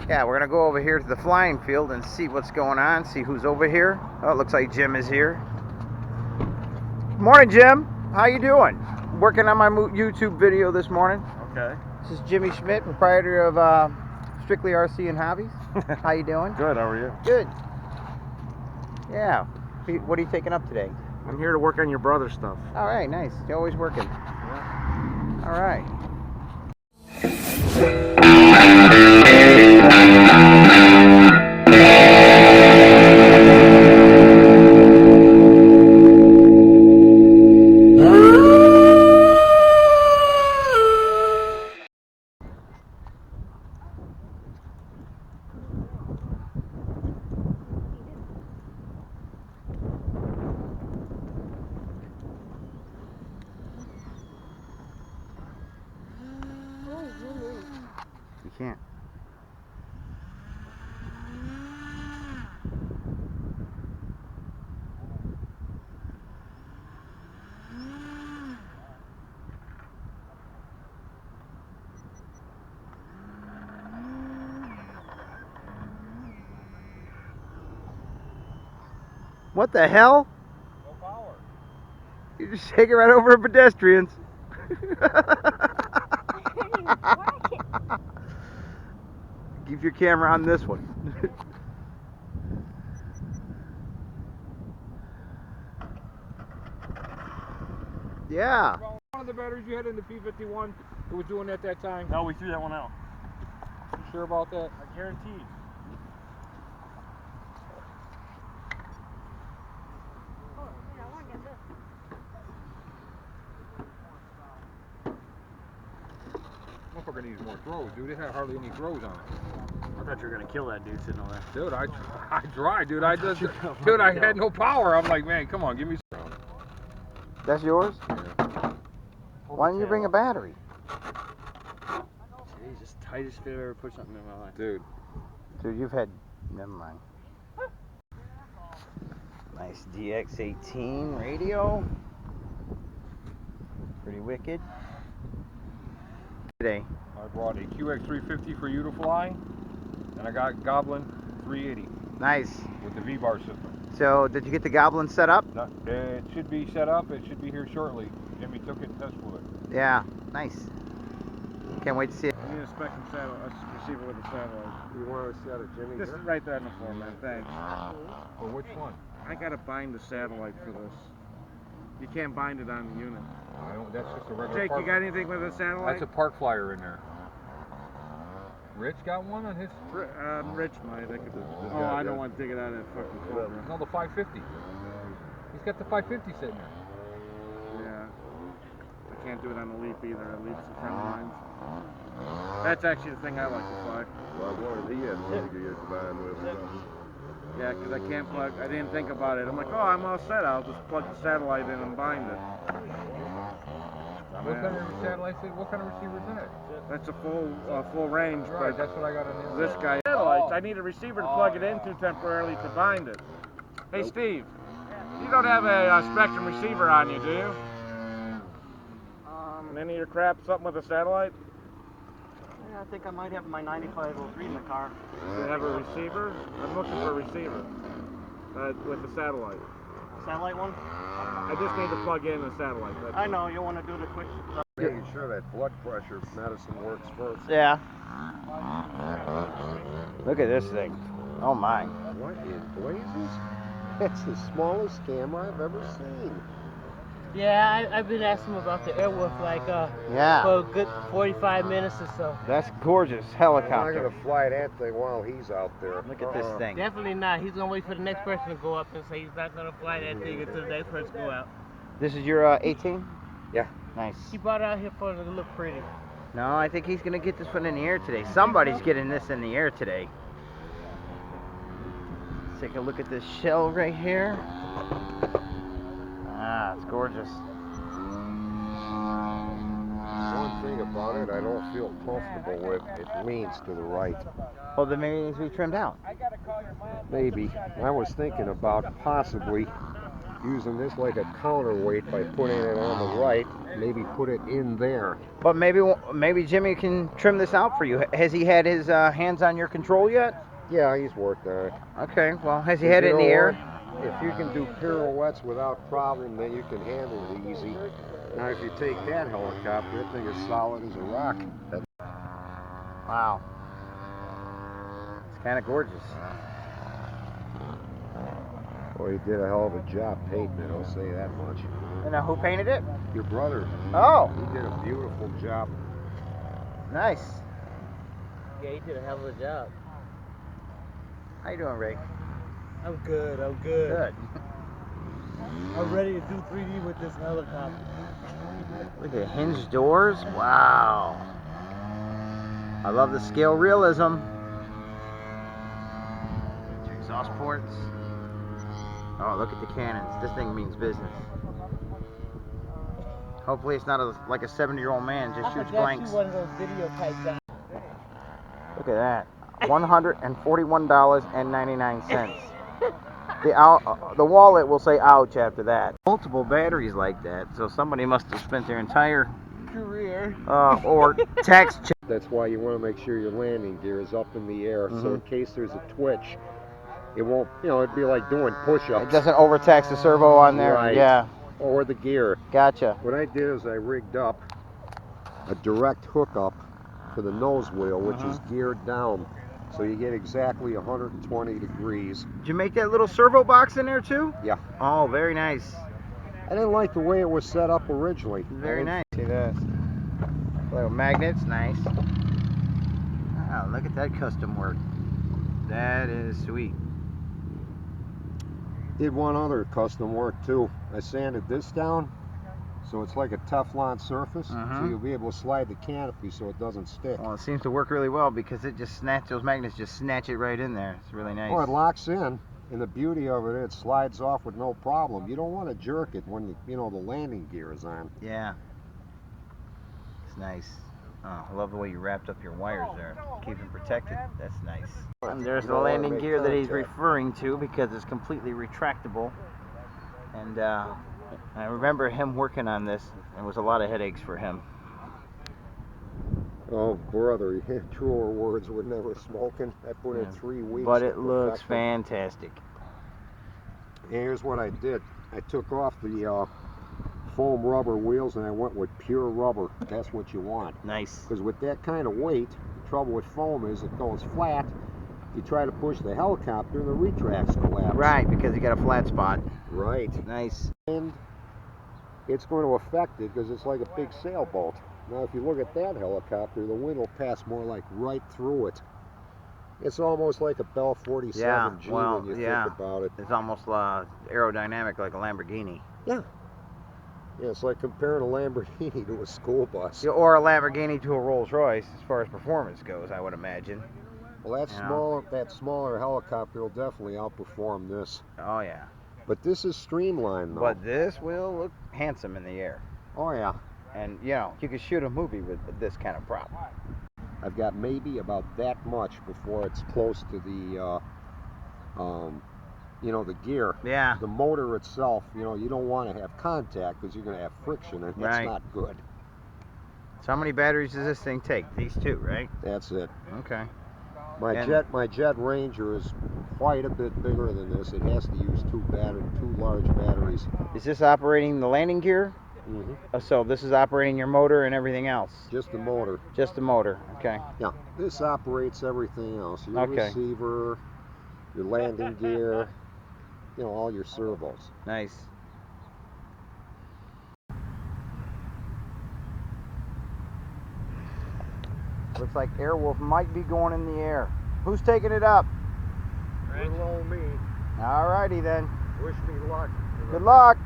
Yeah, we're gonna go over here to the flying field and see what's going on, see who's over here. Oh, it looks like Jim is here. Morning, Jim. How you doing? Working on my YouTube video this morning. Okay. This is Jimmy Schmidt, proprietor of Strictly RC and Hobbies. How you doing? Good, how are you? Good. Yeah. What are you taking up today? I'm here to work on your brother's stuff. All right, nice. You're always working. Yeah. All right. You can't. What the hell? No power. You just take it right over pedestrians. Keep your camera on this one. Yeah. One of the batteries you had in the P51 that was doing at that time? No, we threw that one out. You sure about that? I guarantee. Motherfucker needs more throws, dude. It had hardly any throws on it. I thought you were gonna kill that dude sitting over there. Dude, I tried, dude. I had no power. I'm like, man, come on, give me some. That's yours? Yeah. Why didn't you bring a battery? Jeez, it's the tightest fit I've ever put something in my life. Dude, you've had... Never mind. Nice DX18 radio. Pretty wicked. Today. I brought a QX350 for you to fly, and I got Goblin 380 Nice. with the V-bar system. So, did you get the Goblin set up? It should be set up. It should be here shortly. Jimmy took it and test flew it. Yeah, nice. Can't wait to see it. I need a Spectrum satellite, receiver with a satellite. You want to set it, Jimmy? This is right there in the floor, man. Thanks. For which one? I gotta bind the satellite for this. You can't bind it on the unit. I don't, that's just a regular Jake, park. you got anything with a satellite? That's a park flyer in there. Rich got one on his... Rich might. I could. Oh, I don't want to dig it out of that fucking Cobra. No, the 550. He's got the 550 sitting there. Yeah. I can't do it on the Leap either. The Leap's a friend of mine. That's actually the thing I like to fly. Well, he had one to get combined with. Yeah, because I can't plug. I didn't think about it. I'm like, oh, I'm all set. I'll just plug the satellite in and bind it. What kind of satellite? What kind of receiver is that? That's a full range, Right, but that's what I got on this guy satellites. I need a receiver to plug it into temporarily to bind it. Hey, Steve, you don't have a Spectrum receiver on you, do you? And any of your crap, something with a satellite? Yeah, I think I might have my 9503 in the car. Do you have a receiver? I'm looking for a receiver with a satellite. Satellite one? I just need to plug in a satellite. That's I know, you want to do the quick... Making sure that blood pressure medicine works first. Yeah. Look at this thing. Oh my. What in blazes? That's the smallest camera I've ever seen. Yeah, I've been asking him about the Airwolf Yeah. for a good 45 minutes or so. That's gorgeous I'm not helicopter. gonna fly that thing while he's out there. Look at this thing. Definitely not. He's gonna wait for the next person to go up and say he's not gonna fly that thing until the next person go out. This is your 18? Yeah. Nice. He brought it out here for it to look pretty. No, I think he's gonna get this one in the air today. Somebody's getting this in the air today. Let's take a look at this shell right here. Ah, it's gorgeous. One thing about it I don't feel comfortable with, it leans to the right. Well, then maybe it needs to be trimmed out. Maybe. I was thinking about possibly using this like a counterweight by putting it on the right. Maybe put it in there. But maybe Jimmy can trim this out for you. Has he had his hands on your control yet? Yeah, he's worked on it. Okay, well, has he had it in the air? If you can do pirouettes without problem, then you can handle it easy. Now, if you take that helicopter, that thing is solid as a rock. Wow. It's kind of gorgeous. Well, he did a hell of a job painting it, I'll say that much. And now who painted it? Your brother. Oh. He did a beautiful job. Nice. Yeah, he did a hell of a job. How you doing, Ray? I'm good. Good. I'm ready to do 3D with this helicopter. Look at hinged doors. Wow. I love the scale realism. Your exhaust ports. Oh, look at the cannons. This thing means business. Hopefully it's not like a 70-year-old man just shoots blanks. One of those video type guys. Look at that. $141.99. The wallet will say ouch after that. Multiple batteries like that, so somebody must have spent their entire Career. or tax check. That's why you want to make sure your landing gear is up in the air, so in case there's a twitch, it won't, it'd be like doing push-ups. It doesn't overtax the servo on there. Right. Yeah. Or the gear. Gotcha. What I did is I rigged up a direct hookup for the nose wheel, which is geared down, so you get exactly 120 degrees. Did you make that little servo box in there too? Yeah. Oh, very nice. I didn't like the way it was set up originally. Very nice. See this? Little magnets, nice. Wow, look at that custom work. That is sweet. Did one other custom work too. I sanded this down, so it's like a Teflon surface, so you'll be able to slide the canopy so it doesn't stick. Well, it seems to work really well because it just those magnets just snatch it right in there. It's really nice. Oh, it locks in, and the beauty of it, it slides off with no problem. You don't want to jerk it when the landing gear is on. Yeah. It's nice. Oh, I love the way you wrapped up your wires there. Keep them protected. That's nice. And there's the landing gear that he's referring to because it's completely retractable. And I remember him working on this. It was a lot of headaches for him. Oh, brother, truer words were never spoken. I put in 3 weeks. But it looks fantastic. And here's what I did. I took off the foam rubber wheels and I went with pure rubber. That's what you want. Nice. Because with that kind of weight, the trouble with foam is it goes flat. You try to push the helicopter and the retracts collapse. Right, because you got a flat spot. Right. Nice. And it's going to affect it because it's like a big sailboat. Now if you look at that helicopter, the wind will pass more like right through it. It's almost like a Bell 47G when you think about it. It's almost aerodynamic like a Lamborghini. Yeah. Yeah, it's like comparing a Lamborghini to a school bus. Yeah, or a Lamborghini to a Rolls Royce as far as performance goes, I would imagine. Well, that smaller helicopter will definitely outperform this. Oh, yeah. But this is streamlined, though. But this will look handsome in the air. Oh, yeah. And, you could shoot a movie with this kind of prop. I've got maybe about that much before it's close to the, the gear. Yeah. The motor itself, you don't want to have contact because you're going to have friction, and that's not good. So how many batteries does this thing take? These two, right? That's it. Okay. My Jet Ranger is quite a bit bigger than this. It has to use two large batteries. Is this operating the landing gear? Mm-hmm. So this is operating your motor and everything else? Just the motor. Just the motor, okay. Yeah, this operates everything else. Your receiver, your landing gear, all your servos. Nice. Looks like Airwolf might be going in the air. Who's taking it up? Little old me. Alrighty then. Wish me luck. Good luck.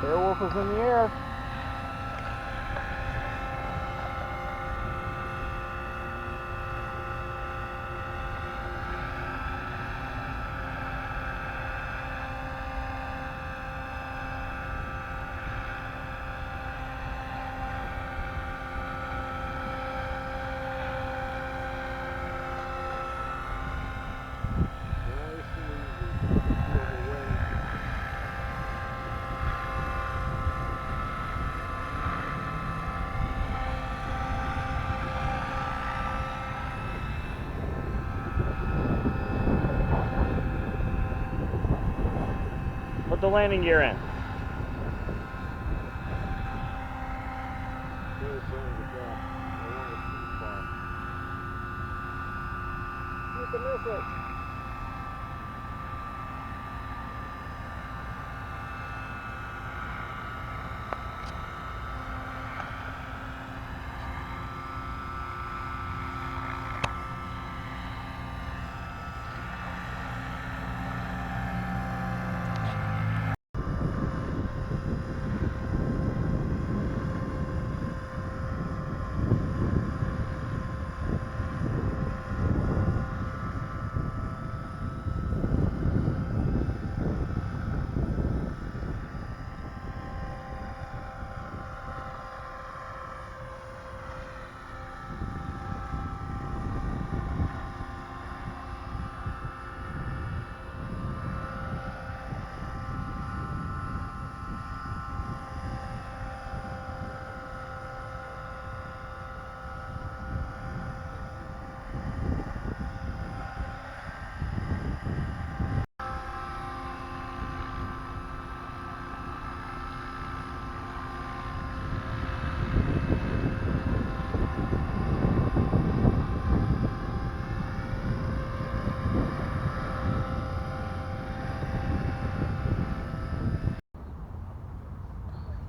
Airwolf is in the air. the landing gear in. You can miss it.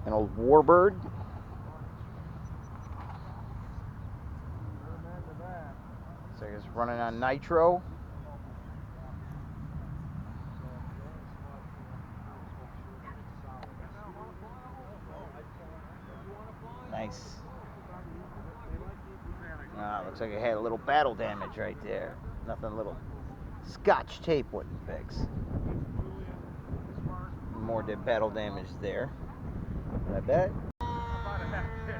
An old warbird. So it's running on nitro. Nice. Looks like it had a little battle damage right there. Nothing little Scotch tape wouldn't fix. More did battle damage there. I bet. About a half pitch.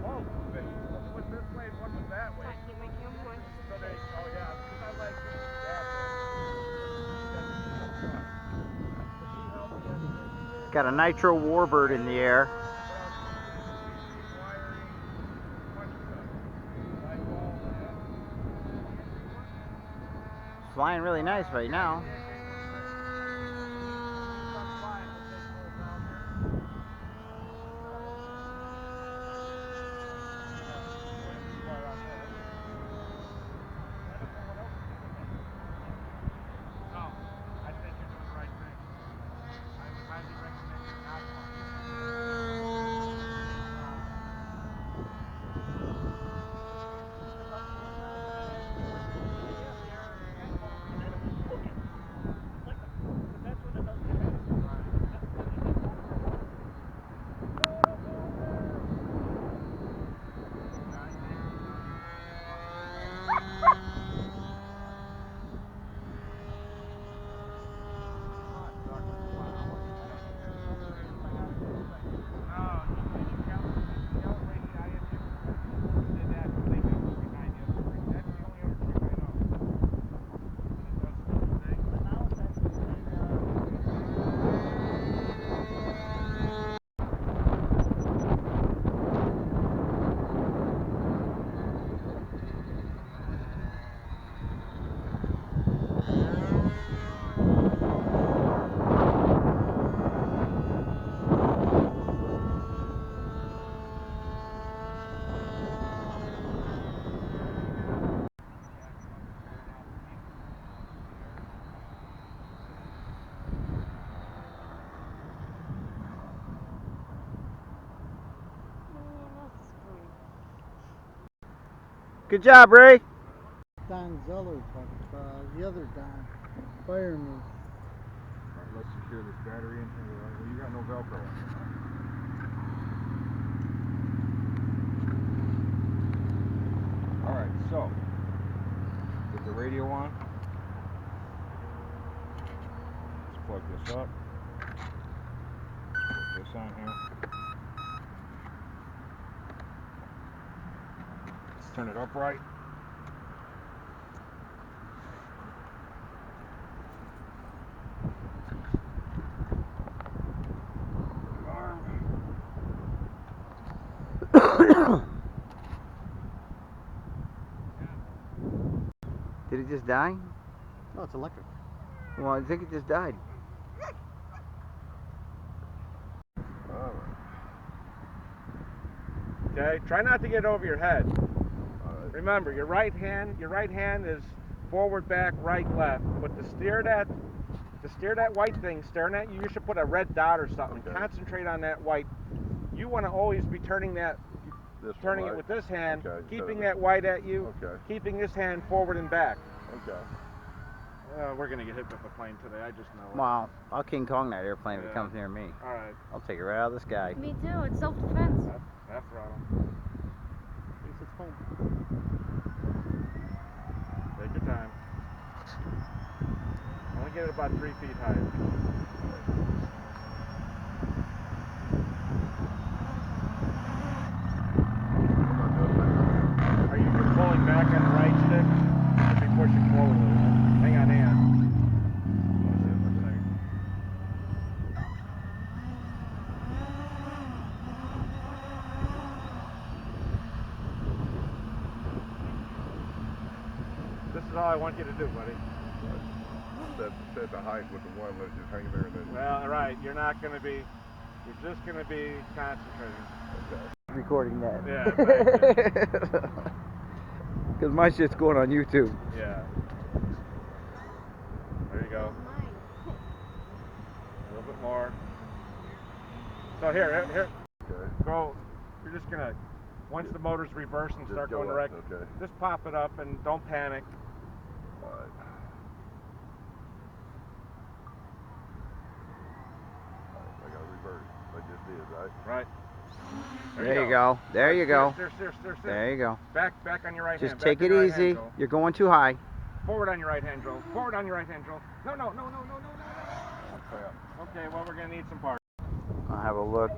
Both things. One was this way and one was that way. So they, oh yeah, because I like that. Got a nitro warbird in the air. Flying really nice right now. Good job, Ray. Don Zeller, but the other Don, fireman. Alright, let's secure this battery in here. Well, you got no Velcro on here. Alright, so get the radio on. Let's plug this up. Put this on here. Let's turn it upright. Did it just die? No, it's electric. Well, I think it just died. Okay? Try not to get over your head. Alright. Remember, your right hand is forward, back, right, left. But to steer that white thing staring at you, you should put a red dot or something. Okay. Concentrate on that white. You want to always be turning it right? with this hand, Okay, keeping that white at you, Okay. keeping this hand forward and back. Okay. We're gonna get hit with the plane today. I just know it. Wow, I'll King Kong that airplane if Yeah. it comes near me. All right. I'll take it right out of the sky. Me too. It's self-defense. Half throttle. At least it's fun. Take your time. Only get it about 3 feet high. Are you pulling back on the right stick? You should be pushing forward a little bit. Hang on. This is all I want you to do, buddy. Set the height with the one that's just hanging there and then. Well, all right. You're just gonna be concentrating. Recording that. Yeah. Because my shit's going on YouTube. Yeah. There you go. A little bit more. So here. Okay. Go. You're just gonna, once the motor's reversed and Just start go going up, direct, okay. just pop it up and don't panic. Alright. I got to reverse. I just did, right? Right. There you go. There you go. Steer. There you go. Back on your right hand. Just Back take on it your right hand, easy. Joel. You're going too high. Forward on your right hand, Joel. Forward on your right hand, Joel. No. Okay, well, we're going to need some parts. I'll have a look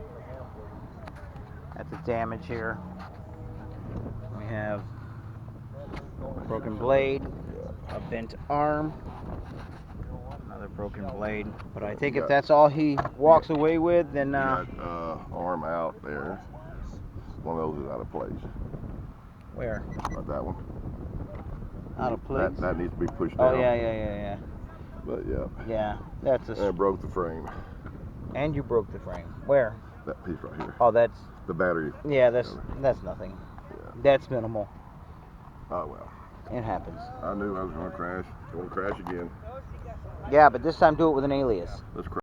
at the damage here. We have a broken blade, a bent arm, another broken blade. But I think if that's all he walks away with, then Got arm out there. One of those is out of place. where? Not that one. Out of place? That needs to be pushed Oh down. yeah. But yeah. Yeah, that's a. And it broke the frame. And you broke the frame. Where? That piece right here. Oh, that's. The battery. Yeah, that's nothing. Yeah. That's minimal. Oh well. It happens. I knew I was going to crash. Going to crash again. Yeah, but this time do it with an alias. Let's crash.